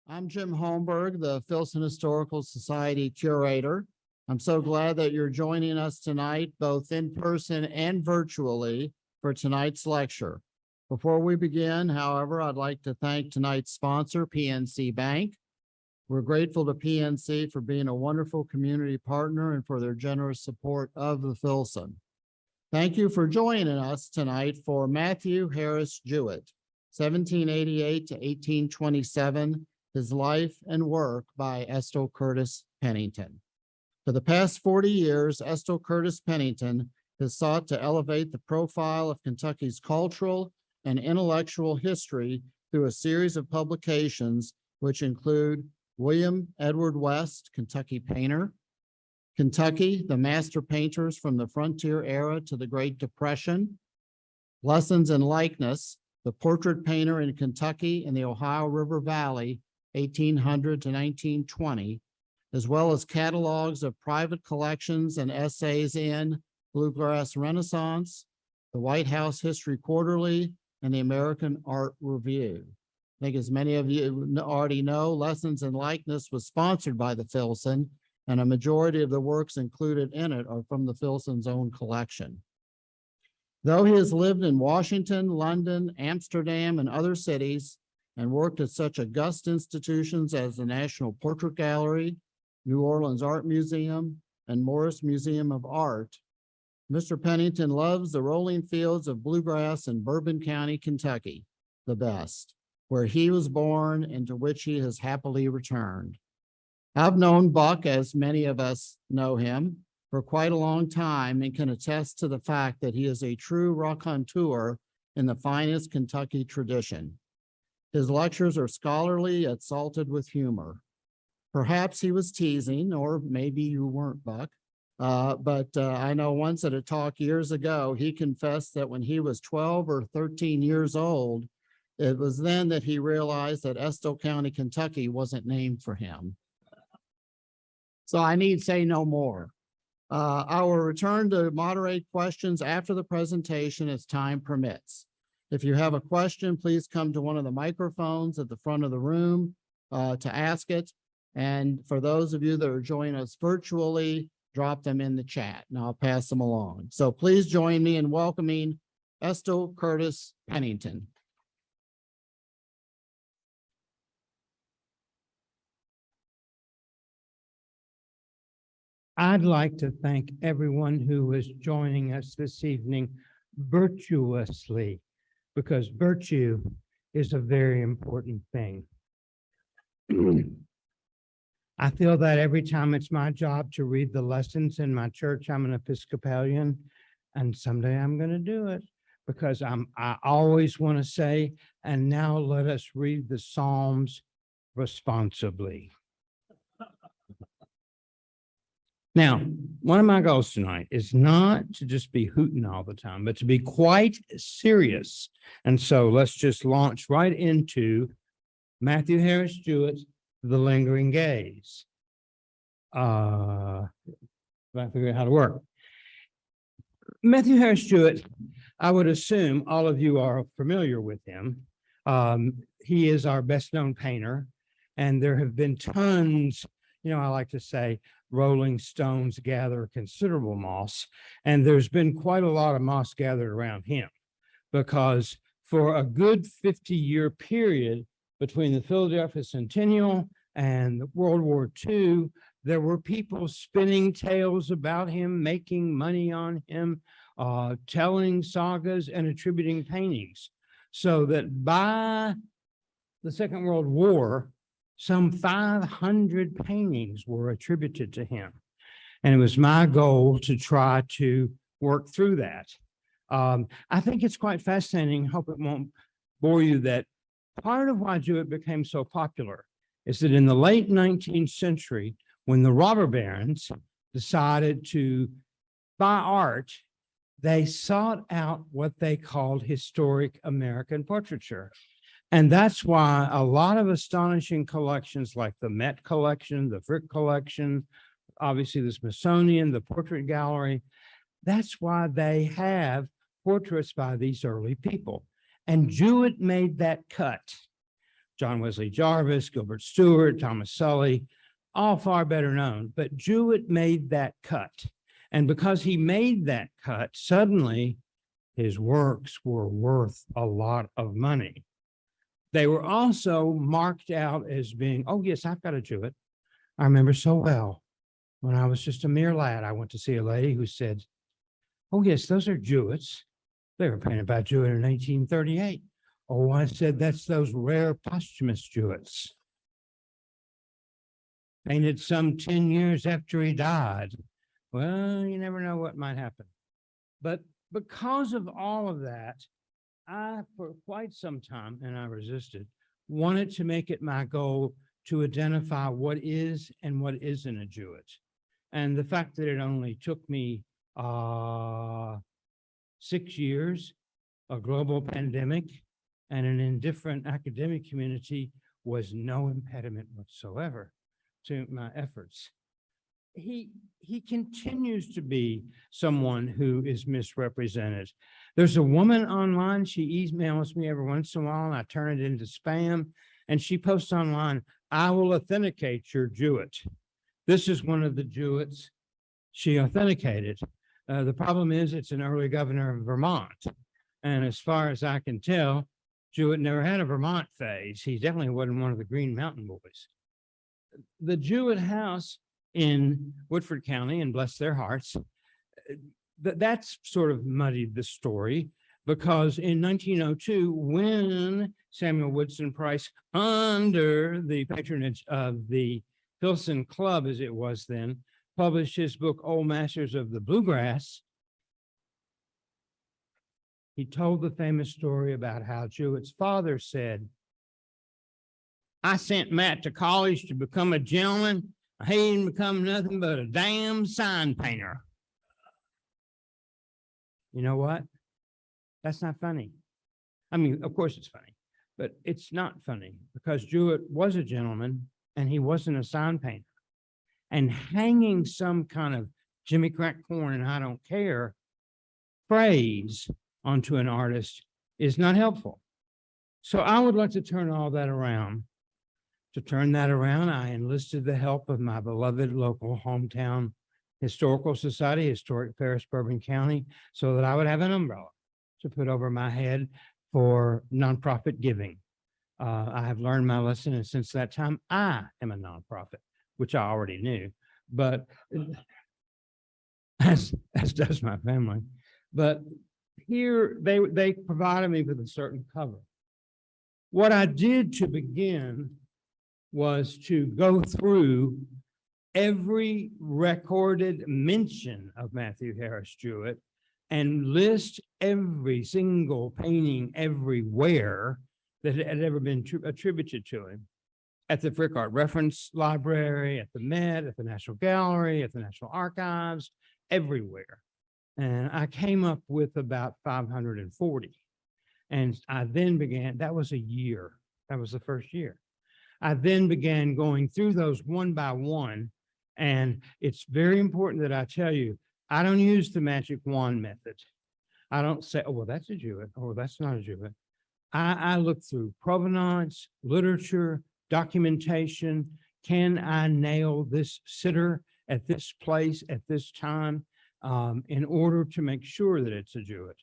I'm Jim Holmberg, the Filson Historical Society curator. I'm so glad that you're joining us tonight, both in person and virtually, for tonight's lecture. Before we begin, however, I'd like to thank tonight's sponsor, PNC Bank. We're grateful to PNC for being a wonderful community partner and for their generous support of the Filson. Thank you for joining us tonight for Matthew Harris Jouett, 1788 to 1827, his life and work by Estill Curtis Pennington. For the past 40 years, Estill Curtis Pennington has sought to elevate the profile of Kentucky's cultural and intellectual history through a series of publications, which include William Edward West, Kentucky Painter; Kentucky, the Master Painters from the Frontier Era to the Great Depression; Lessons in Likeness, the Portrait Painter in Kentucky and the Ohio River Valley, 1800 to 1920, as well as catalogs of private collections and essays in Bluegrass Renaissance, the White House History Quarterly, and the American Art Review. I think as many of you already know, Lessons in Likeness was sponsored by the Filson, and a majority of the works included in it are from the Filson's own collection. Though he has lived in Washington, London, Amsterdam, and other cities, and worked at such august institutions as the National Portrait Gallery, New Orleans Art Museum, and Morris Museum of Art, Mr. Pennington loves the rolling fields of bluegrass in Bourbon County, Kentucky, the best, where he was born and to which he has happily returned. I've known Buck, as many of us know him, for quite a long time and can attest to the fact that he is a true raconteur in the finest Kentucky tradition. His lectures are scholarly yet salted with humor. Perhaps he was teasing, or maybe you weren't, Buck. But I know once at a talk years ago, he confessed that when he was 12 or 13 years old, it was then that he realized that Estill County, Kentucky wasn't named for him. So I need say no more. I will return to moderate questions after the presentation as time permits. If you have a question, please come to one of the microphones at the front of the room to ask it. And for those of you that are joining us virtually, drop them in the chat and I'll pass them along. So please join me in welcoming Estill Curtis Pennington. I'd like to thank everyone who is joining us this evening virtuously, because virtue is a very important thing. I feel that every time it's my job to read the lessons in my church. I'm an Episcopalian, and someday I'm going to do it, because I always want to say, and now let us read the Psalms responsibly. Now, one of my goals tonight is not to just be hooting all the time, but to be quite serious. And so let's just launch right into Matthew Harris Jouett, The Lingering Gaze. I figure out how to work. Matthew Harris Jouett, I would assume all of you are familiar with him. He is our best known painter, and there have been tons, I like to say, rolling stones gather considerable moss, and there's been quite a lot of moss gathered around him, because for a good 50-year period between the Philadelphia Centennial and World War II, there were people spinning tales about him, making money on him, telling sagas and attributing paintings, so that by the Second World War, some 500 paintings were attributed to him. And it was my goal to try to work through that. I think it's quite fascinating. Hope it won't bore you, that part of why Jewett became so popular is that in the late 19th century, when the robber barons decided to buy art, they sought out what they called historic American portraiture. And that's why a lot of astonishing collections like the Met collection, the Frick collection, obviously the Smithsonian, the Portrait Gallery, that's why they have portraits by these early people. And Jewett made that cut. John Wesley Jarvis, Gilbert Stewart, Thomas Sully, all far better known. But Jewett made that cut. And because he made that cut, suddenly his works were worth a lot of money. They were also marked out as being, oh, yes, I've got a Jewett. I remember so well. When I was just a mere lad, I went to see a lady who said, oh, yes, those are Jewetts. They were painted by Jewett in 1838. Oh, I said, that's those rare posthumous Jewetts. Painted some 10 years after he died. Well, you never know what might happen. But because of all of that, I, for quite some time, and I resisted, wanted to make it my goal to identify what is and what isn't a Jewett. And the fact that it only took me 6 years, a global pandemic, and an indifferent academic community was no impediment whatsoever to my efforts. He continues to be someone who is misrepresented. There's a woman online, she emails me every once in a while, and I turn it into spam, and she posts online, I will authenticate your Jewett. This is one of the Jewetts she authenticated. The problem is it's an early governor of Vermont. And as far as I can tell, Jewett never had a Vermont phase. He definitely wasn't one of the Green Mountain Boys. The Jewett house in Woodford County, and bless their hearts, that's sort of muddied the story, because in 1902, when Samuel Woodson Price, under the patronage of the Filson Club, as it was then, published his book, Old Masters of the Bluegrass, he told the famous story about how Jewett's father said, I sent Matt to college to become a gentleman. He didn't become nothing but a damn sign painter. You know what? That's not funny. I mean, of course it's funny, but it's not funny because Jewett was a gentleman and he wasn't a sign painter. And hanging some kind of Jimmy Crack Corn and I don't care phrase onto an artist is not helpful. So I would like to turn all that around. To turn that around, I enlisted the help of my beloved local hometown historical society, Historic Paris Bourbon County, so that I would have an umbrella to put over my head for nonprofit giving. I have learned my lesson, and since that time, I am a nonprofit, which I already knew, but as does my family. But here, they provided me with a certain cover. What I did to begin was to go through every recorded mention of Matthew Harris Jouett and list every single painting everywhere that had ever been attributed to him. At the Frick Art Reference Library, at the Met, at the National Gallery, at the National Archives, everywhere. And I came up with about 540. And I then began, that was a year. That was the first year. I then began going through those one by one. And it's very important that I tell you, I don't use the magic wand method. I don't say, oh, well, that's a Jewett, or that's not a Jewett. I look through provenance, literature, documentation. Can I nail this sitter at this place at this time in order to make sure that it's a Jewett?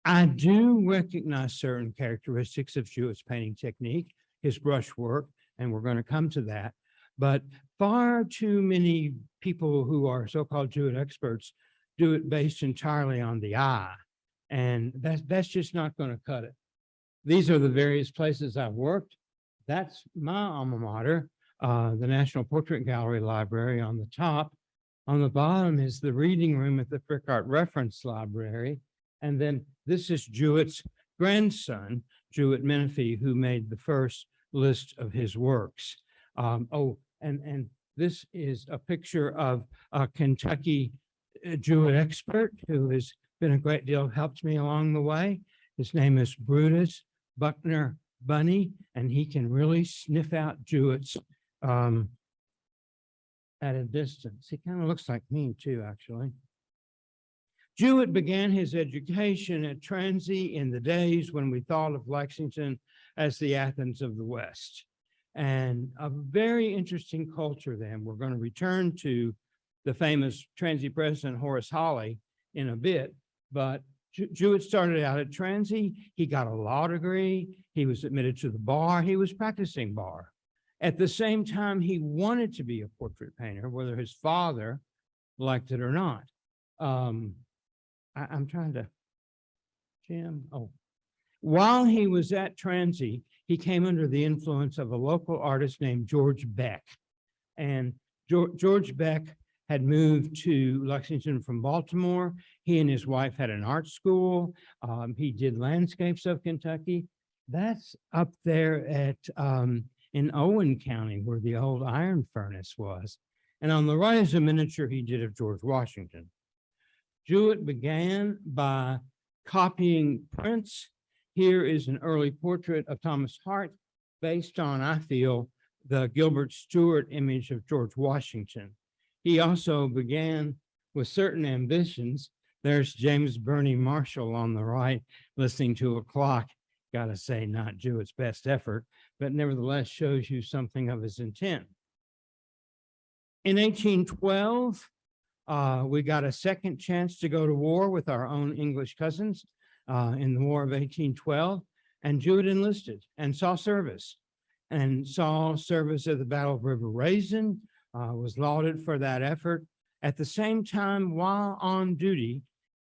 I do recognize certain characteristics of Jewett's painting technique, his brushwork, and we're going to come to that. But far too many people who are so-called Jewett experts do it based entirely on the eye, and that's just not going to cut it. These are the various places I've worked. That's my alma mater, the National Portrait Gallery Library on the top. On the bottom is the reading room at the Frick Art Reference Library. And then this is Jewett's grandson, Jewett Menifee, who made the first list of his works. And this is a picture of a Kentucky Jewett expert who has been a great deal, helped me along the way. His name is Brutus Buckner Bunny, and he can really sniff out Jewett's at a distance. He kind of looks like me too, actually. Jewett began his education at Transy in the days when we thought of Lexington as the Athens of the West. And a very interesting culture then. We're going to return to the famous Transy president, Horace Hawley, in a bit, but Jewett started out at Transy. He got a law degree. He was admitted to the bar. He was practicing bar. At the same time, he wanted to be a portrait painter, whether his father liked it or not. I'm trying to, Jim, oh. While he was at Transy, he came under the influence of a local artist named George Beck. And George Beck had moved to Lexington from Baltimore. He and his wife had an art school. He did landscapes of Kentucky. That's up there at in Owen County, where the old iron furnace was. And on the right is a miniature he did of George Washington. Jewett began by copying prints. Here is an early portrait of Thomas Hart based on, I feel, the Gilbert Stewart image of George Washington. He also began with certain ambitions. There's James Burney Marshall on the right, listening to a clock. Got to say, not Jewett's best effort, but nevertheless shows you something of his intent. In 1812, we got a second chance to go to war with our own English cousins in the War of 1812, and Jewett enlisted and saw service at the Battle of River Raisin, was lauded for that effort. At the same time, while on duty,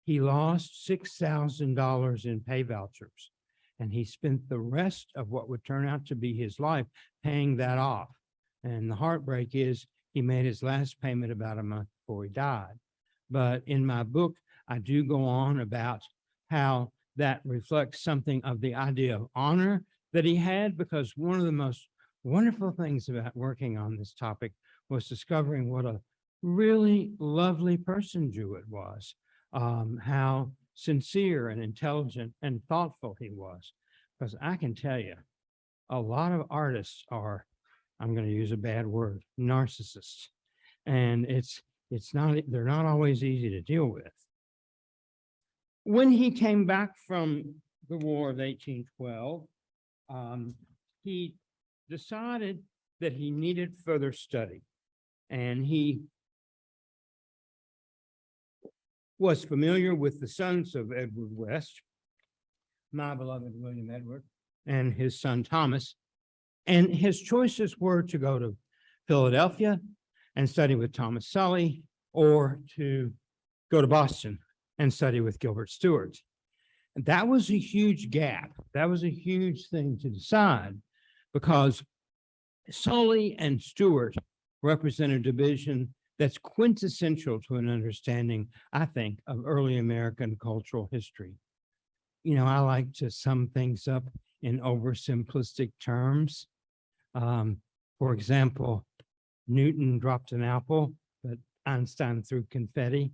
he lost $6,000 in pay vouchers, and he spent the rest of what would turn out to be his life paying that off. And the heartbreak is he made his last payment about a month before he died. But in my book, I do go on about how that reflects something of the idea of honor that he had, because one of the most wonderful things about working on this topic was discovering what a really lovely person Jewett was, how sincere and intelligent and thoughtful he was. Because I can tell you, a lot of artists are, I'm going to use a bad word, narcissists. And they're not always easy to deal with. When he came back from the War of 1812, he decided that he needed further study. And he was familiar with the sons of Edward West, my beloved William Edward, and his son Thomas. And his choices were to go to Philadelphia and study with Thomas Sully, or to go to Boston and study with Gilbert Stewart. And that was a huge gap. That was a huge thing to decide, because Sully and Stewart represent a division that's quintessential to an understanding, I think, of early American cultural history. You know, I like to sum things up in oversimplistic terms. For example, Newton dropped an apple, but Einstein threw confetti.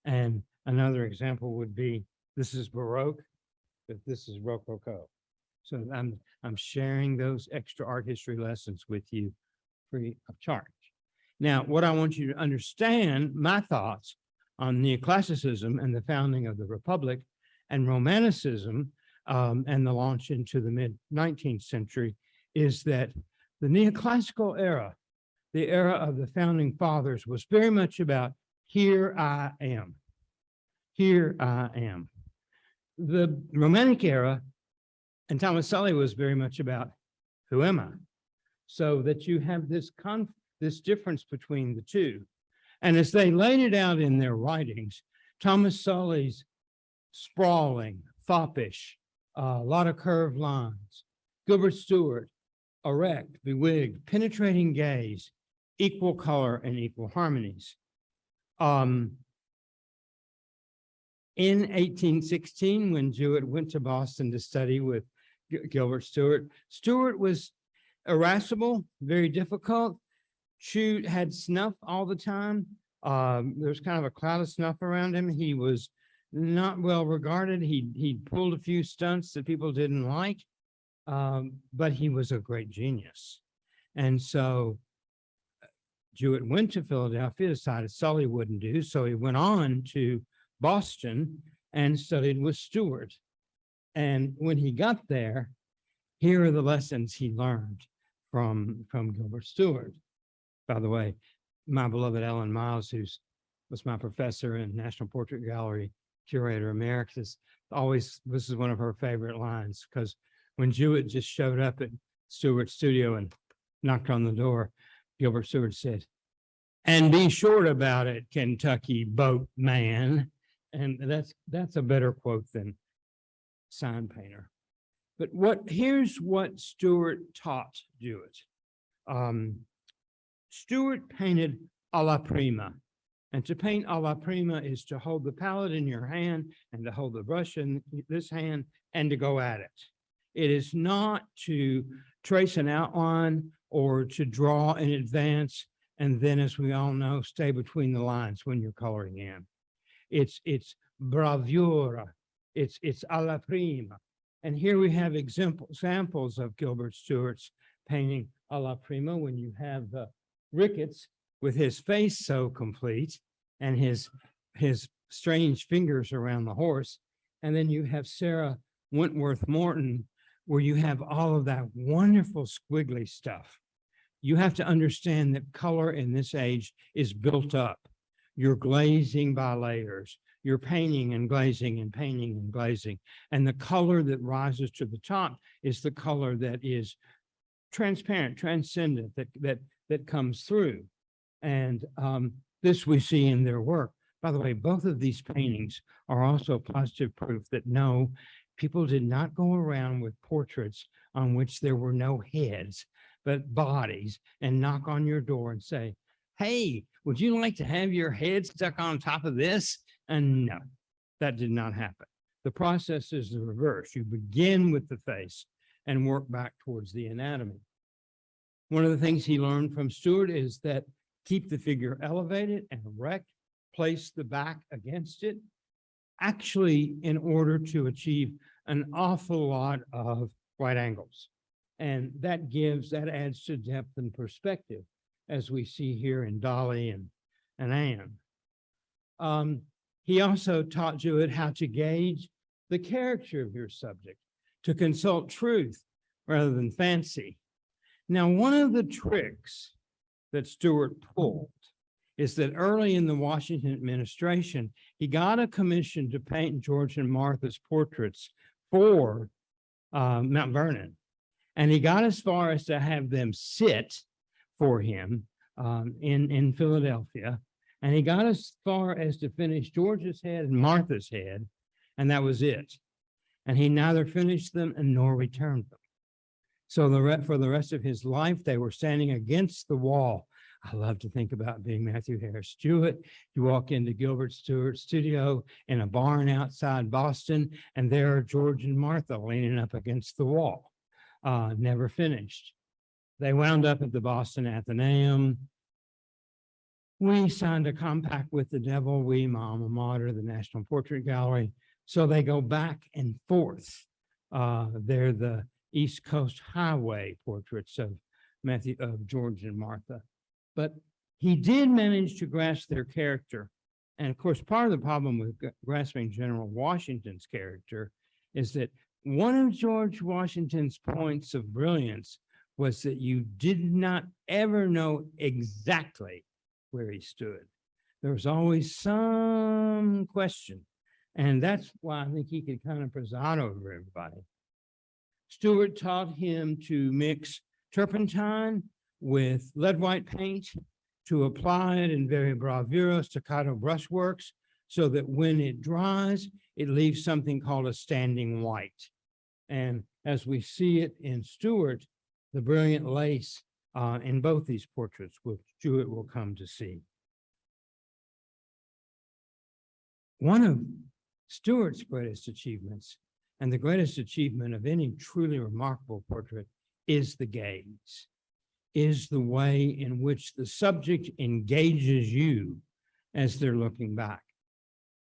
And another example would be, this is Baroque, but this is Rococo. So I'm sharing those extra art history lessons with you free of charge. Now, what I want you to understand, my thoughts on neoclassicism and the founding of the Republic, and Romanticism and the launch into the mid-19th century, is that the neoclassical era, the era of the founding fathers, was very much about, here I am. Here I am. The Romantic era, and Thomas Sully, was very much about, who am I? So that you have this difference between the two. And as they laid it out in their writings, Thomas Sully's sprawling, foppish, a lot of curved lines. Gilbert Stewart, erect, bewigged, penetrating gaze, equal color and equal harmonies. In 1816, when Jewett went to Boston to study with Gilbert Stewart, Stewart was irascible, very difficult. Chewed, had snuff all the time. There's kind of a cloud of snuff around him. He was not well regarded. He pulled a few stunts that people didn't like, but he was a great genius. And so Jewett went to Philadelphia, decided Sully wouldn't do, so he went on to Boston and studied with Stewart. And when he got there, here are the lessons he learned from Gilbert Stewart. By the way, my beloved Ellen Miles, was my professor and National Portrait Gallery Curator Emeritus, this is one of her favorite lines, because when Jewett just showed up at Stewart's studio and knocked on the door, Gilbert Stewart said, "And be short about it, Kentucky boatman." And that's a better quote than sign painter. But here's what Stewart taught Jewett. Stewart painted a la prima. And to paint a la prima is to hold the palette in your hand and to hold the brush in this hand and to go at it. It is not to trace an outline or to draw in advance and then, as we all know, stay between the lines when you're coloring in. It's bravura, it's a la prima. And here we have examples of Gilbert Stewart's painting a la prima, when you have Ricketts with his face so complete and his strange fingers around the horse. And then you have Sarah Wentworth Morton, where you have all of that wonderful squiggly stuff. You have to understand that color in this age is built up. You're glazing by layers. You're painting and glazing and painting and glazing. And the color that rises to the top is the color that is transparent, transcendent, that comes through. And this we see in their work. By the way, both of these paintings are also positive proof that no, people did not go around with portraits on which there were no heads, but bodies, and knock on your door and say, "Hey, would you like to have your head stuck on top of this?" And no, that did not happen. The process is the reverse. You begin with the face and work back towards the anatomy. One of the things he learned from Stewart is that keep the figure elevated and erect, place the back against it, actually in order to achieve an awful lot of right angles. And that adds to depth and perspective, as we see here in Dolly and Anne. He also taught Jewett how to gauge the character of your subject, to consult truth rather than fancy. Now, one of the tricks that Stewart pulled is that early in the Washington administration, he got a commission to paint George and Martha's portraits for Mount Vernon. And he got as far as to have them sit for him in Philadelphia. And he got as far as to finish George's head and Martha's head, and that was it. And he neither finished them nor returned them. So for the rest of his life, they were standing against the wall. I love to think about being Matthew Harris Jouett. You walk into Gilbert Stewart's studio in a barn outside Boston, and there are George and Martha leaning up against the wall, never finished. They wound up at the Boston Athenaeum. We signed a compact with the devil, my alma mater, the National Portrait Gallery. So they go back and forth. They're the East Coast Highway portraits of George and Martha. But he did manage to grasp their character. And of course, part of the problem with grasping General Washington's character is that one of George Washington's points of brilliance was that you did not ever know exactly where he stood. There was always some question. And that's why I think he could kind of preside over everybody. Stewart taught him to mix turpentine with lead white paint, to apply it in very bravura staccato brushworks so that when it dries, it leaves something called a standing white. And as we see it in Stewart, the brilliant lace in both these portraits, which Jewett will come to see. One of Stewart's greatest achievements, and the greatest achievement of any truly remarkable portrait, is the gaze, is the way in which the subject engages you as they're looking back.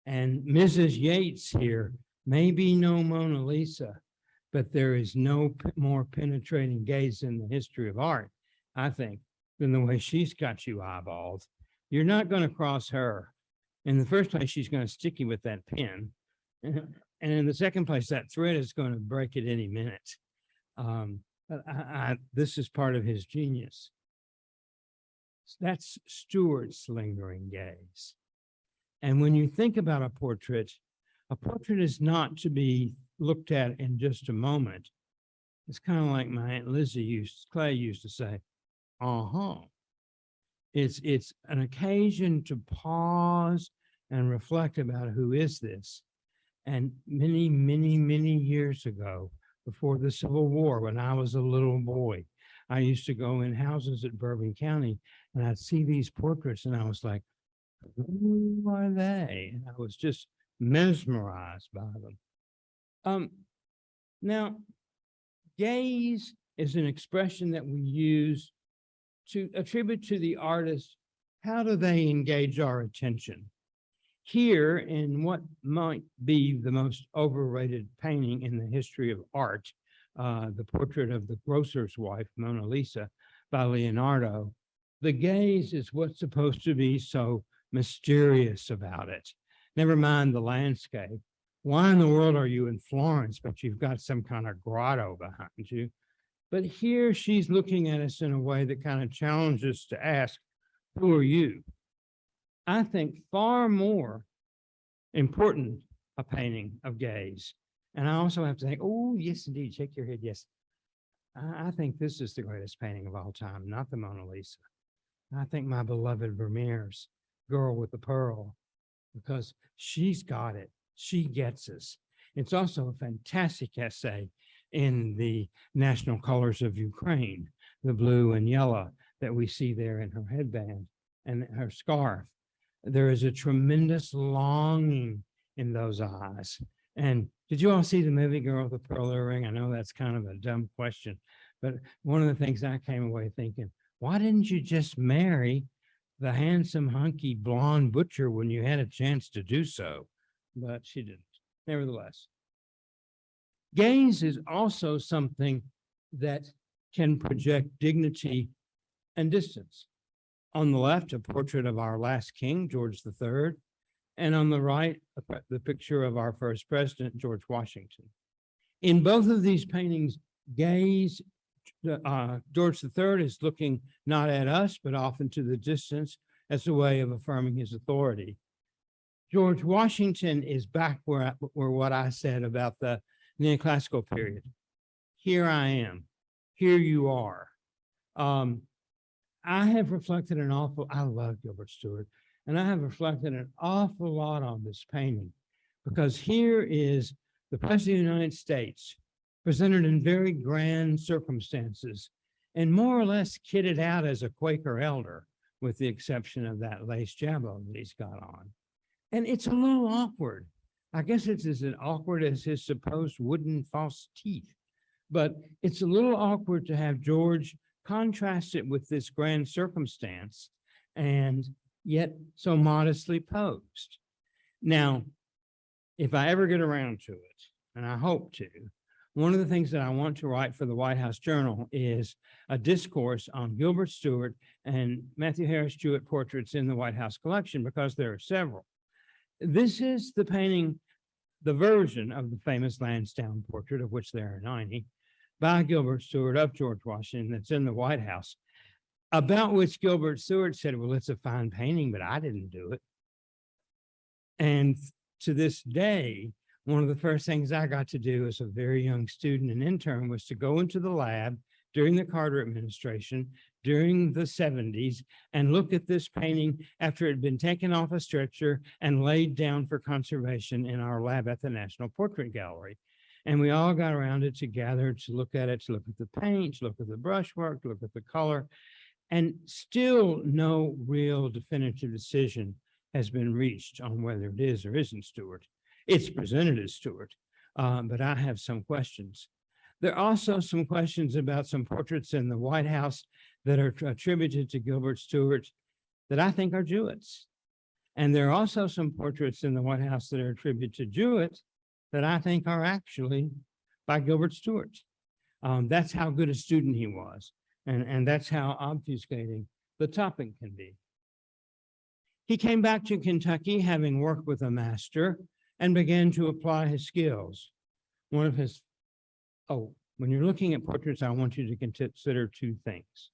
And Mrs. Yates here may be no Mona Lisa, but there is no more penetrating gaze in the history of art, I think, than the way she's got you eyeballed. You're not going to cross her. In the first place, she's going to stick you with that pen. And in the second place, that thread is going to break at any minute. But this is part of his genius. That's Stewart's lingering gaze. And when you think about a portrait is not to be looked at in just a moment. It's kind of like my Aunt Clay used to say, It's an occasion to pause and reflect about who is this. And many, many, many years ago, before the Civil War, when I was a little boy, I used to go in houses at Bourbon County and I'd see these portraits and I was like, who are they? And I was just mesmerized by them. Now, gaze is an expression that we use to attribute to the artist, how do they engage our attention? Here, in what might be the most overrated painting in the history of art, the portrait of the grocer's wife, Mona Lisa, by Leonardo, the gaze is what's supposed to be so mysterious about it. Never mind the landscape. Why in the world are you in Florence, but you've got some kind of grotto behind you? But here she's looking at us in a way that kind of challenges to ask, who are you? I think far more important a painting of gaze. And I also have to think, oh, yes, indeed, shake your head, yes. I think this is the greatest painting of all time, not the Mona Lisa. I think my beloved Vermeer's Girl with the Pearl, because she's got it. She gets us. It's also a fantastic essay in the national colors of Ukraine, the blue and yellow that we see there in her headband and her scarf. There is a tremendous longing in those eyes. And did you all see the movie Girl with the Pearl Earring? I know that's kind of a dumb question, but one of the things I came away thinking, why didn't you just marry the handsome, hunky, blonde butcher when you had a chance to do so? But she didn't. Nevertheless, gaze is also something that can project dignity and distance. On the left, a portrait of our last king, George III, and on the right, the picture of our first president, George Washington. In both of these paintings, gaze, George III is looking not at us, but off into the distance as a way of affirming his authority. George Washington is back where what I said about the neoclassical period. Here I am. Here you are. I have reflected I love Gilbert Stewart, and I have reflected an awful lot on this painting because here is the President of the United States presented in very grand circumstances and more or less kitted out as a Quaker elder, with the exception of that lace jabot that he's got on. And it's a little awkward. I guess it's as awkward as his supposed wooden false teeth, but it's a little awkward to have George contrast it with this grand circumstance and yet so modestly posed. Now, if I ever get around to it, and I hope to, one of the things that I want to write for the White House Journal is a discourse on Gilbert Stewart and Matthew Harris Jouett portraits in the White House collection, because there are several. This is the painting, the version of the famous Lansdowne portrait, of which there are 90, by Gilbert Stewart of George Washington, that's in the White House, about which Gilbert Stewart said, well, it's a fine painting, but I didn't do it. And to this day, one of the first things I got to do as a very young student and intern was to go into the lab during the Carter administration, during the 70s, and look at this painting after it had been taken off a stretcher and laid down for conservation in our lab at the National Portrait Gallery. And we all got around it together to look at it, to look at the paint, to look at the brushwork, to look at the color, and still no real definitive decision has been reached on whether it is or isn't Stewart. It's presented as Stewart, but I have some questions. There are also some questions about some portraits in the White House that are attributed to Gilbert Stewart that I think are Jewett's. And there are also some portraits in the White House that are attributed to Jewett that I think are actually by Gilbert Stewart. That's how good a student he was. And that's how obfuscating the topic can be. He came back to Kentucky, having worked with a master, and began to apply his skills. One of his, when you're looking at portraits, I want you to consider two things.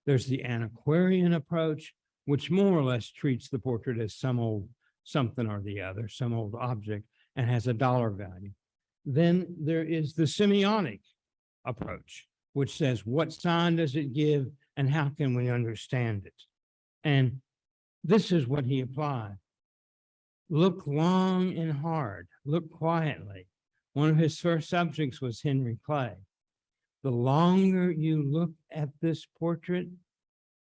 There's the antiquarian approach, which more or less treats the portrait as some old something or the other, some old object, and has a dollar value. Then there is the semiotic approach, which says what sign does it give and how can we understand it? And this is what he applied. Look long and hard, look quietly. One of his first subjects was Henry Clay. The longer you look at this portrait,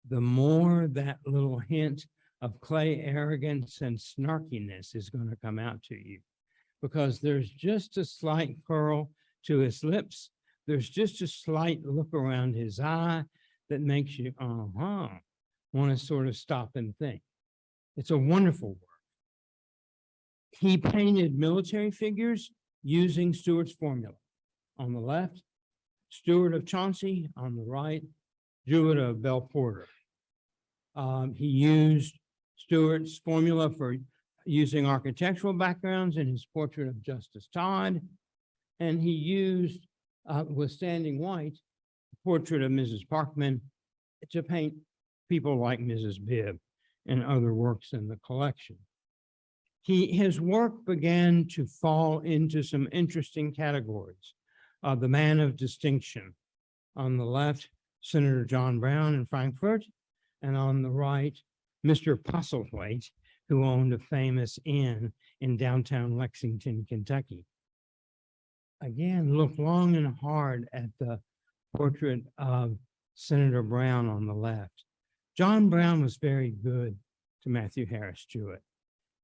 the more that little hint of Clay arrogance and snarkiness is going to come out to you, because there's just a slight curl to his lips. There's just a slight look around his eye that makes you, want to sort of stop and think. It's a wonderful work. He painted military figures using Stewart's formula. On the left, Stewart of Chauncey. On the right, Jewett of Belporter. He used Stewart's formula for using architectural backgrounds in his portrait of Justice Todd. And he used, with Standing White, the portrait of Mrs. Parkman to paint people like Mrs. Bibb and other works in the collection. His work began to fall into some interesting categories. The man of distinction. On the left, Senator John Brown in Frankfurt, and on the right, Mr. Postlethwaite, who owned a famous inn in downtown Lexington, Kentucky. Again, look long and hard at the portrait of Senator Brown on the left. John Brown was very good to Matthew Harris Jouett.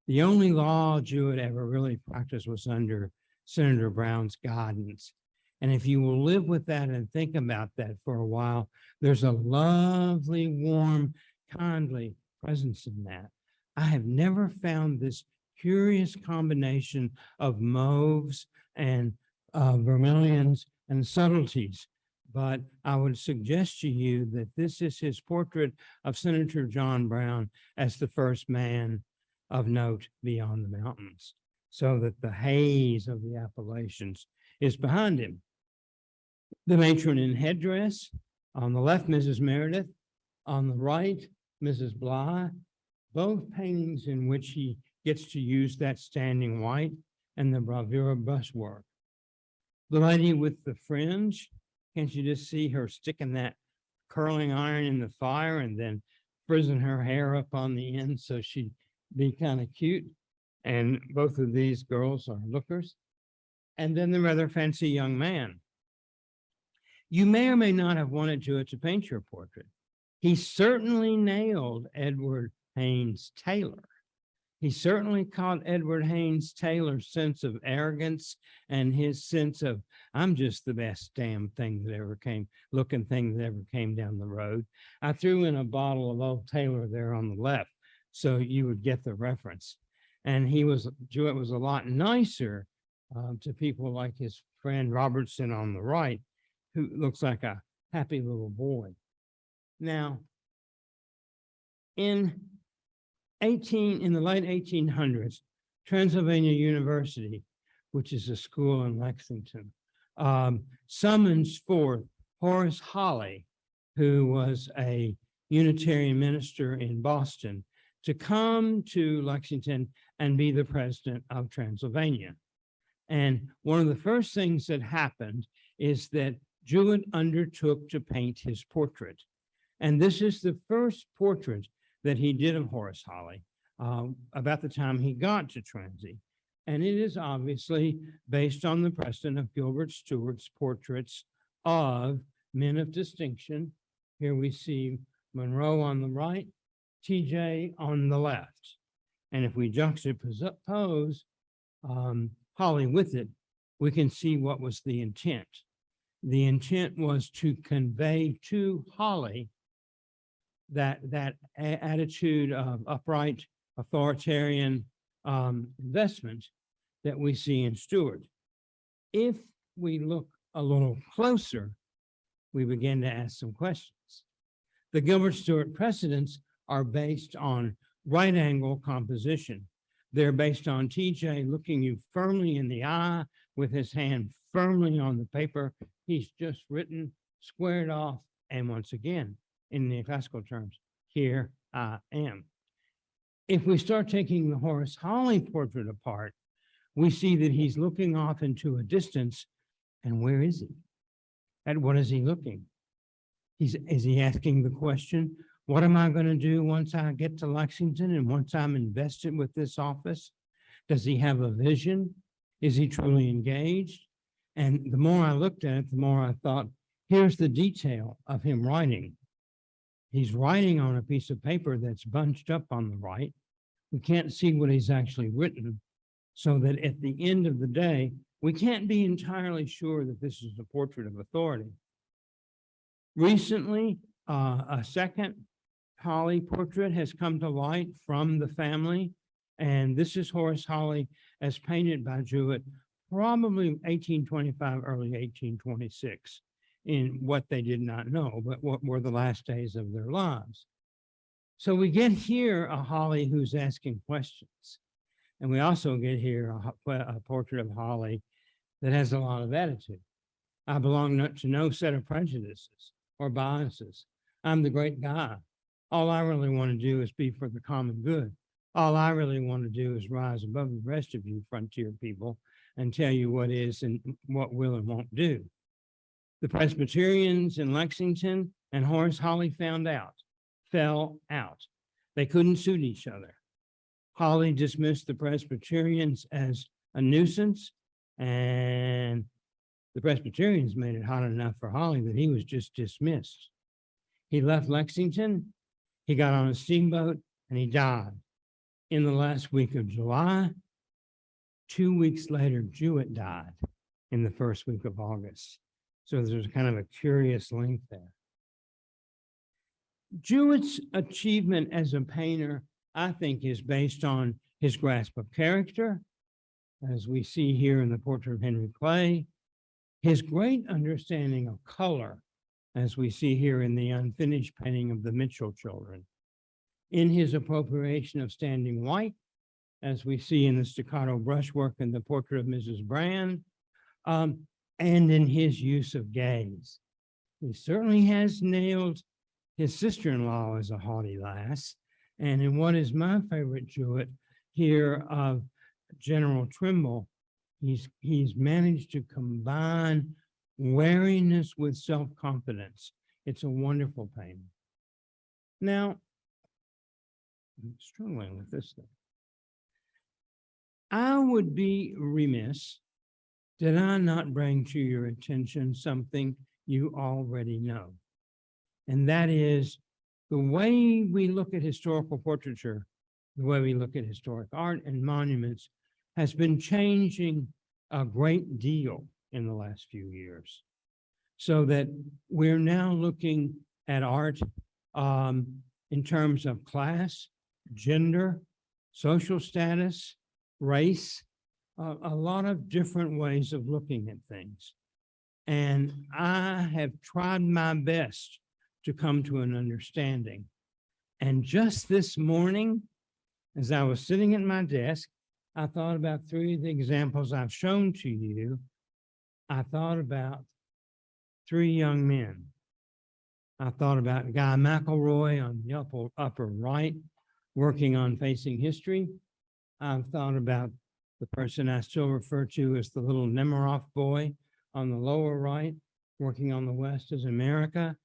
The only law Jewett ever really practiced was under Senator Brown's guidance. And if you will live with that and think about that for a while, there's a lovely, warm, kindly presence in that. I have never found this curious combination of mauves and vermilions and subtleties, but I would suggest to you that this is his portrait of Senator John Brown as the first man of note beyond the mountains, so that the haze of the Appalachians is behind him. The matron in headdress, on the left, Mrs. Meredith, on the right, Mrs. Bly, both paintings in which he gets to use that Standing White and the bravura brushwork. The lady with the fringe, can't you just see her sticking that curling iron in the fire and then frizzing her hair up on the end so she'd be kind of cute? And both of these girls are lookers. And then the rather fancy young man. You may or may not have wanted Jewett to paint your portrait. He certainly nailed Edward Haynes Taylor. He certainly caught Edward Haynes Taylor's sense of arrogance and his sense of, I'm just the best damn thing that ever came, looking thing that ever came down the road. I threw in a bottle of old Taylor there on the left, so you would get the reference. And Jewett was a lot nicer to people like his friend Robertson on the right, who looks like a happy little boy. Now, in the late 1800s, Transylvania University, which is a school in Lexington, summons forth Horace Holly, who was a Unitarian minister in Boston, to come to Lexington and be the president of Transylvania. And one of the first things that happened is that Jewett undertook to paint his portrait. And this is the first portrait that he did of Horace Holly about the time he got to Transy. And it is obviously based on the precedent of Gilbert Stuart's portraits of men of distinction. Here we see Monroe on the right, TJ on the left. And if we juxtapose Holly with it, we can see what was the intent. The intent was to convey to Holly that attitude of upright, authoritarian investment that we see in Stewart. If we look a little closer, we begin to ask some questions. The Gilbert Stuart precedents are based on right angle composition. They're based on TJ looking you firmly in the eye with his hand firmly on the paper. He's just written, squared off, and once again, in neoclassical terms, here I am. If we start taking the Horace Holly portrait apart, we see that he's looking off into a distance. And where is he? At what is he looking? Is he asking the question, what am I going to do once I get to Lexington and once I'm invested with this office? Does he have a vision? Is he truly engaged? And the more I looked at it, the more I thought, here's the detail of him writing. He's writing on a piece of paper that's bunched up on the right. We can't see what he's actually written, so that at the end of the day, we can't be entirely sure that this is a portrait of authority. Recently, a second Holly portrait has come to light from the family, and this is Horace Holly as painted by Jewett, probably 1825, early 1826, in what they did not know, but what were the last days of their lives. So we get here a Holly who's asking questions, and we also get here a portrait of Holly that has a lot of attitude. I belong to no set of prejudices or biases. I'm the great guy. All I really want to do is be for the common good. All I really want to do is rise above the rest of you frontier people and tell you what is and what will and won't do. The Presbyterians in Lexington and Horace Holly fell out. They couldn't suit each other. Holly dismissed the Presbyterians as a nuisance, and the Presbyterians made it hot enough for Holly that he was just dismissed. He left Lexington, he got on a steamboat, and he died. In the last week of July, 2 weeks later, Jewett died in the first week of August. So there's kind of a curious link there. Jewett's achievement as a painter, I think, is based on his grasp of character, as we see here in the portrait of Henry Clay, his great understanding of color, as we see here in the unfinished painting of the Mitchell children, in his appropriation of standing white, as we see in the staccato brushwork in the portrait of Mrs. Brand, and in his use of gaze. He certainly has nailed his sister-in-law as a haughty lass, and in what is my favorite Jewett here of General Trimble, he's managed to combine wariness with self-confidence. It's a wonderful painting. Now, I'm struggling with this thing. I would be remiss did I not bring to your attention something you already know. And that is the way we look at historical portraiture, the way we look at historic art and monuments has been changing a great deal in the last few years. So that we're now looking at art in terms of class, gender, social status, race, a lot of different ways of looking at things. And I have tried my best to come to an understanding. And just this morning, as I was sitting at my desk, I thought about three of the examples I've shown to you. I thought about three young men. I thought about Guy McElroy on the upper right, working on Facing History. I've thought about the person I still refer to as the little Nemiroff boy on the lower right, working on the West as America.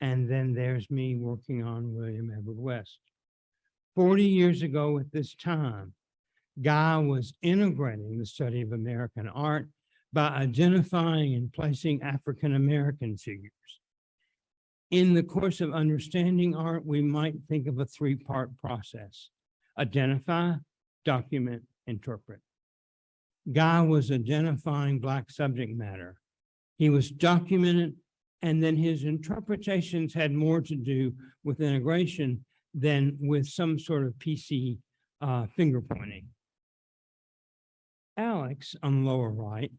And then there's me working on William Edward West. 40 years ago at this time, Guy was integrating the study of American art by identifying and placing African-American figures. In the course of understanding art, we might think of a three-part process: identify, document, interpret. Guy was identifying Black subject matter. He was documenting, and then his interpretations had more to do with integration than with some sort of PC finger pointing. Alex, on the lower right,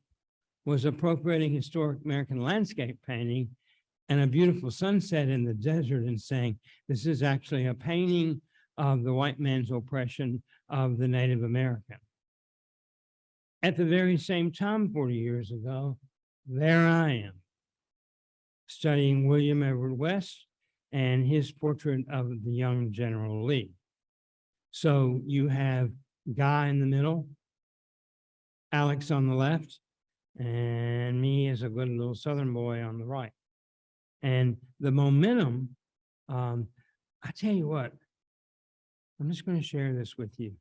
was appropriating historic American landscape painting and a beautiful sunset in the desert and saying, this is actually a painting of the white man's oppression of the Native American. At the very same time, 40 years ago, there I am, studying William Edward West and his portrait of the young General Lee. So you have Guy in the middle, Alex on the left, and me as a good little Southern boy on the right. And the momentum, I tell you what, I'm just going to share this with you.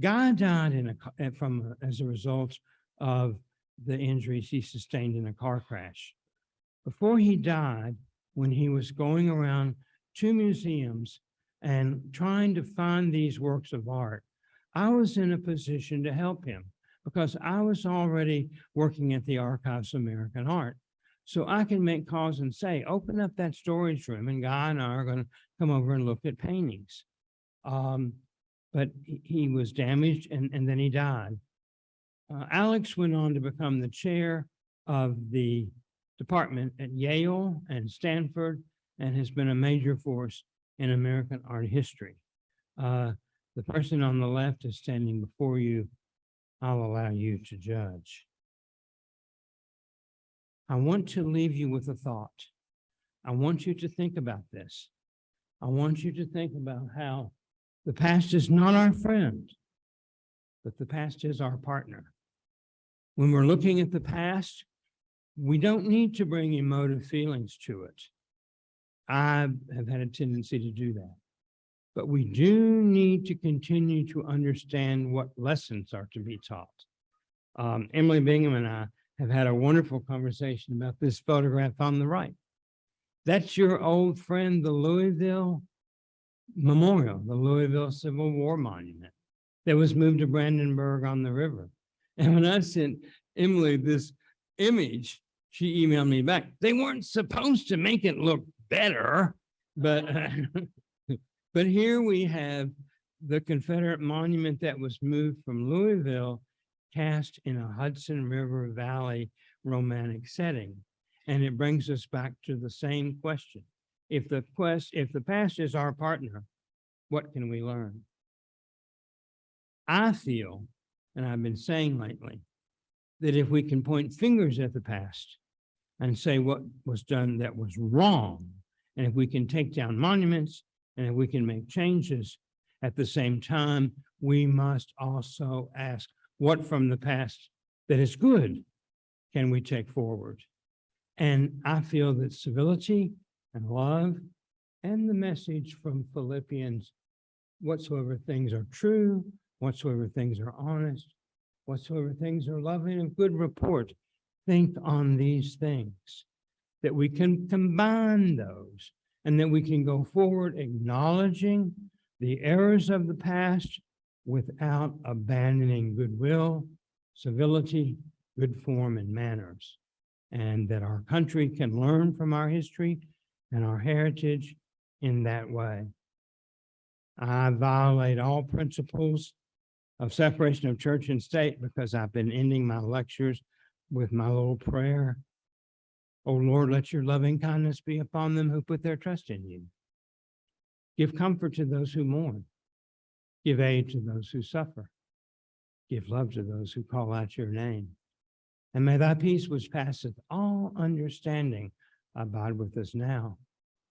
Guy died as a result of the injuries he sustained in a car crash. Before he died, when he was going around 2 museums and trying to find these works of art, I was in a position to help him because I was already working at the Archives of American Art. So I can make calls and say, open up that storage room, and Guy and I are going to come over and look at paintings. But he was damaged and then he died. Alex went on to become the chair of the department at Yale and Stanford and has been a major force in American art history. The person on the left is standing before you. I'll allow you to judge. I want to leave you with a thought. I want you to think about this. I want you to think about how the past is not our friend, but the past is our partner. When we're looking at the past, we don't need to bring emotive feelings to it. I have had a tendency to do that. But we do need to continue to understand what lessons are to be taught. Emily Bingham and I have had a wonderful conversation about this photograph on the right. That's your old friend, the Louisville Memorial, the Louisville Civil War Monument that was moved to Brandenburg on the river. And when I sent Emily this image, she emailed me back. They weren't supposed to make it look better, but but here we have the Confederate monument that was moved from Louisville, cast in a Hudson River Valley romantic setting. And it brings us back to the same question. If the past is our partner, what can we learn? I feel, and I've been saying lately, that if we can point fingers at the past and say what was done that was wrong, and if we can take down monuments, and if we can make changes, at the same time, we must also ask what from the past that is good can we take forward? And I feel that civility and love and the message from Philippians, whatsoever things are true, whatsoever things are honest, whatsoever things are lovely and of good report, think on these things, that we can combine those and that we can go forward acknowledging the errors of the past without abandoning goodwill, civility, good form, and manners, and that our country can learn from our history and our heritage in that way. I violate all principles of separation of church and state because I've been ending my lectures with my little prayer. Oh Lord, let your loving kindness be upon them who put their trust in you. Give comfort to those who mourn. Give aid to those who suffer. Give love to those who call out your name. And may thy peace, which passeth all understanding, abide with us now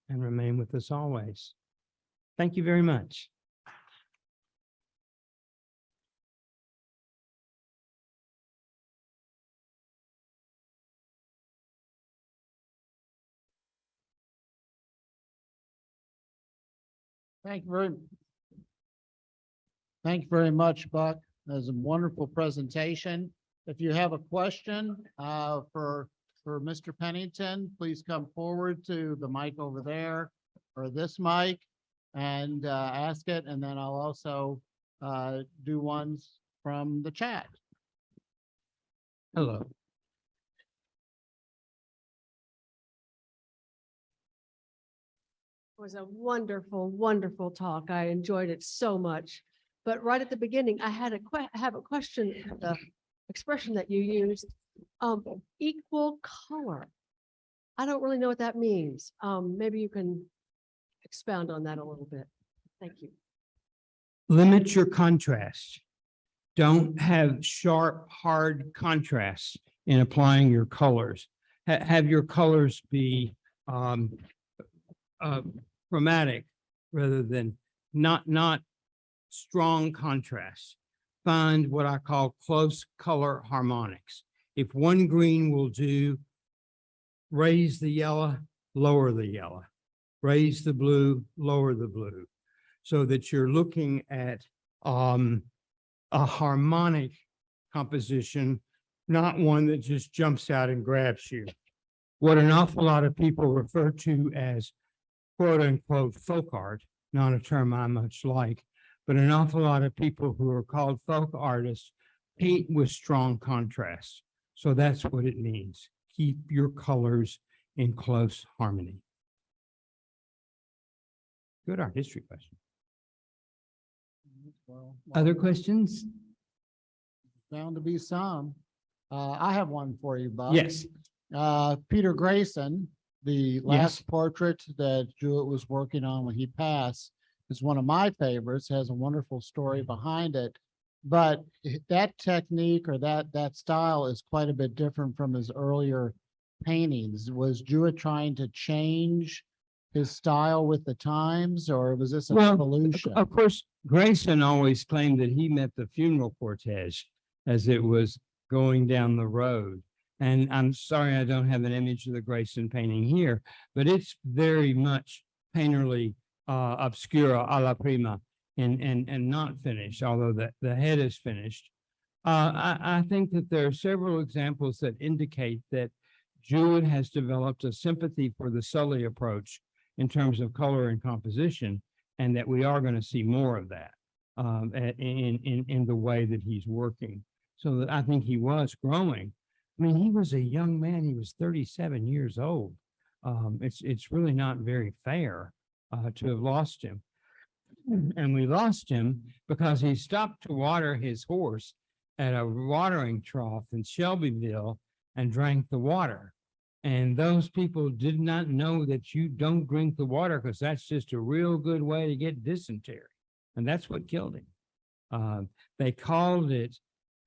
and remain with us always. Thank you very much. Thank you very much, Buck. That was a wonderful presentation. If you have a question for Mr. Pennington, please come forward to the mic over there or this mic and ask it. And then I'll also do ones from the chat. Hello. It was a wonderful, wonderful talk. I enjoyed it so much. But right at the beginning, I had have a question, the expression that you used, equal color. I don't really know what that means. Maybe you can expound on that a little bit. Thank you. Limit your contrast. Don't have sharp, hard contrasts in applying your colors. Have your colors be chromatic rather than not strong contrast. Find what I call close color harmonics. If one green will do, raise the yellow, lower the yellow, raise the blue, lower the blue, so that you're looking at a harmonic composition, not one that just jumps out and grabs you. What an awful lot of people refer to as quote unquote folk art, not a term I much like, but an awful lot of people who are called folk artists paint with strong contrast. So that's what it means. Keep your colors in close harmony. Good art history question. Well, Other questions? bound to be some. I have one for you, Buck. Yes. Peter Grayson, the last Yes. portrait that Jewett was working on when he passed, is one of my favorites, has a wonderful story behind it. But that technique or that style is quite a bit different from his earlier paintings. Was Jewett trying to change his style with the times, or was this an Well, evolution? Of course, Grayson always claimed that he met the funeral cortege as it was going down the road. And I'm sorry, I don't have an image of the Grayson painting here, but it's very much painterly obscura alla prima and not finished, although the head is finished. I think that there are several examples that indicate that Jewett has developed a sympathy for the Sully approach in terms of color and composition, and that we are going to see more of that in the way that he's working. So that I think he was growing. I mean, he was a young man. He was 37 years old. It's really not very fair to have lost him. And we lost him because he stopped to water his horse at a watering trough in Shelbyville and drank the water. And those people did not know that you don't drink the water because that's just a real good way to get dysentery. And that's what killed him. They called it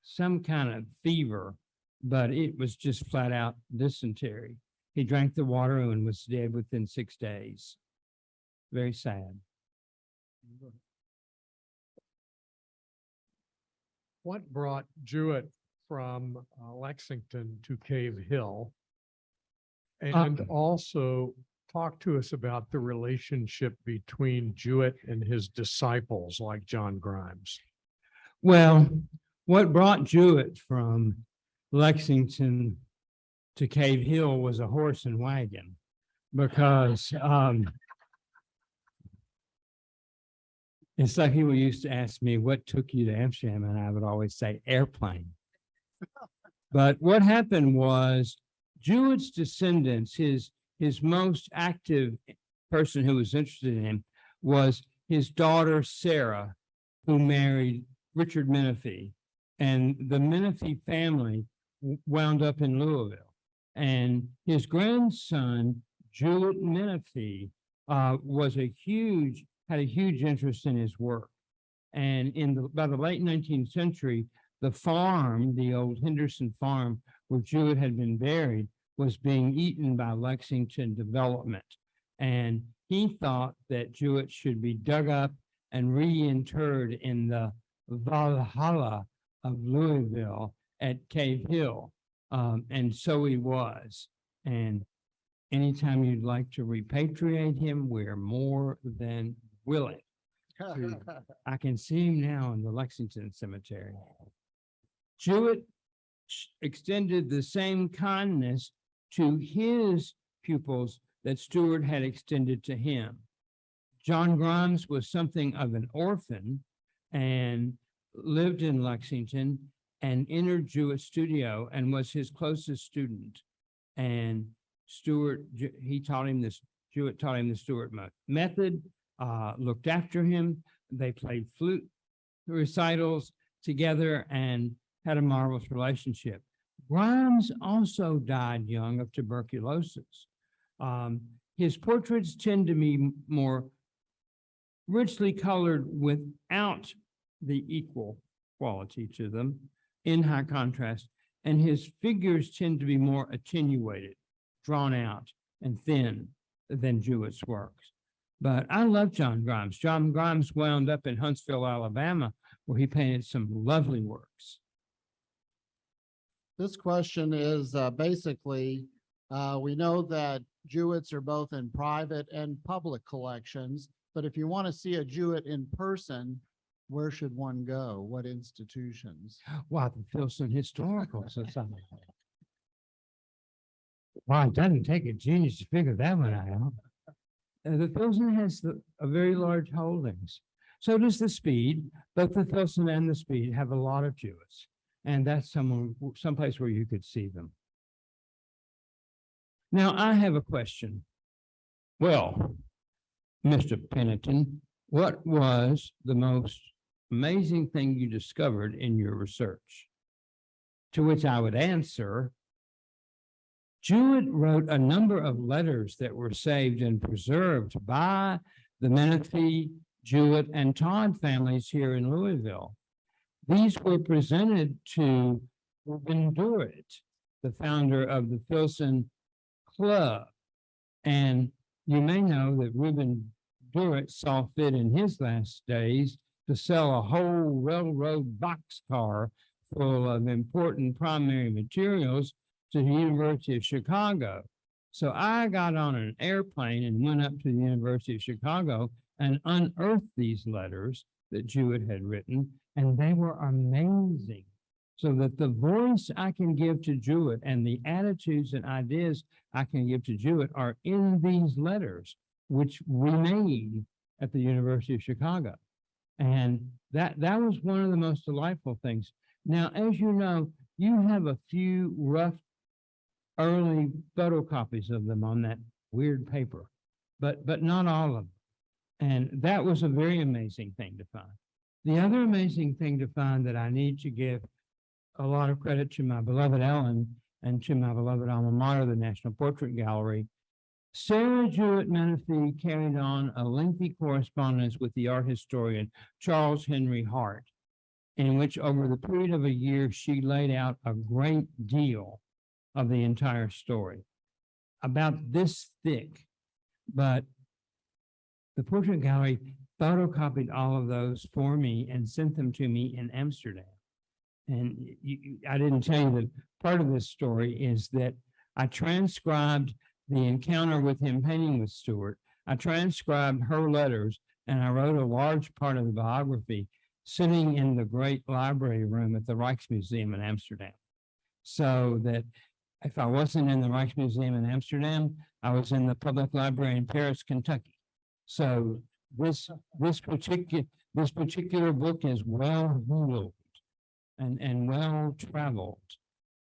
some kind of fever, but it was just flat out dysentery. He drank the water and was dead within 6 days. Very sad. What brought Jewett from Lexington to Cave Hill? And also talk to us about the relationship between Jewett and his disciples like John Grimes. Well, what brought Jewett from Lexington to Cave Hill was a horse and wagon, because it's like people used to ask me, what took you to Amsterdam? And I would always say airplane. But what happened was Jewett's descendants, his most active person who was interested in him was his daughter, Sarah, who married Richard Menifee. And the Menifee family wound up in Louisville. And his grandson, Jewett Menifee, had a huge interest in his work. And by the late 19th century, the farm, the old Henderson farm where Jewett had been buried, was being eaten by Lexington development. And he thought that Jewett should be dug up and reinterred in the Valhalla of Louisville at Cave Hill. And so he was. And anytime you'd like to repatriate him, we're more than willing. I can see him now in the Lexington Cemetery. Jewett extended the same kindness to his pupils that Stewart had extended to him. John Grimes was something of an orphan and lived in Lexington and entered Jewett's studio and was his closest student. And Stewart, Jewett taught him the Stewart method, looked after him. They played flute recitals together and had a marvelous relationship. Grimes also died young of tuberculosis. His portraits tend to be more richly colored without the equal quality to them in high contrast, and his figures tend to be more attenuated, drawn out, and thin than Jewett's works. But I love John Grimes. John Grimes wound up in Huntsville, Alabama, where he painted some lovely works. This question is basically, we know that Jewetts are both in private and public collections, but if you want to see a Jewett in person, where should one go? What institutions? Wow, the Filson Historical Society. Wow, it doesn't take a genius to figure that one out. The Filson has a very large holdings. So does the Speed. Both the Filson and the Speed have a lot of Jewetts, and that's someplace where you could see them. Now, I have a question. Well, Mr. Pennington, what was the most amazing thing you discovered in your research? To which I would answer, Jewett wrote a number of letters that were saved and preserved by the Menifee, Jewett, and Todd families here in Louisville. These were presented to Reuben Durrett, the founder of the Filson Club. And you may know that Reuben Durrett saw fit in his last days to sell a whole railroad boxcar full of important primary materials to the University of Chicago. So I got on an airplane and went up to the University of Chicago and unearthed these letters that Jewett had written, and they were amazing. So that the voice I can give to Jewett and the attitudes and ideas I can give to Jewett are in these letters, which remain at the University of Chicago. And that was one of the most delightful things. Now, as you know, you have a few rough early photocopies of them on that weird paper, but not all of them. And that was a very amazing thing to find. The other amazing thing to find that I need to give a lot of credit to my beloved Ellen and to my beloved alma mater, the National Portrait Gallery. Sarah Jouett Menifee carried on a lengthy correspondence with the art historian Charles Henry Hart, in which over the period of a year, she laid out a great deal of the entire story, about this thick. But the Portrait Gallery photocopied all of those for me and sent them to me in Amsterdam. And I didn't tell you that part of this story is that I transcribed the encounter with him painting with Stewart. I transcribed her letters, and I wrote a large part of the biography sitting in the great library room at the Rijksmuseum in Amsterdam. So that if I wasn't in the Rijksmuseum in Amsterdam, I was in the public library in Paris, Kentucky. So this particular book is well-ruled and well-traveled.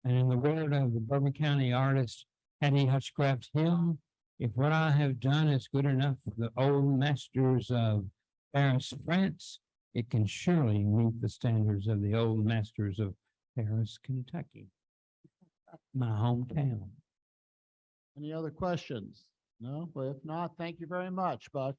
And in the word of the Bourbon County artist, Hattie Hutchcraft Hill, if what I have done is good enough for the old masters of Paris, France, it can surely meet the standards of the old masters of Paris, Kentucky, my hometown. Any other questions? No? Well, if not, thank you very much, Buck.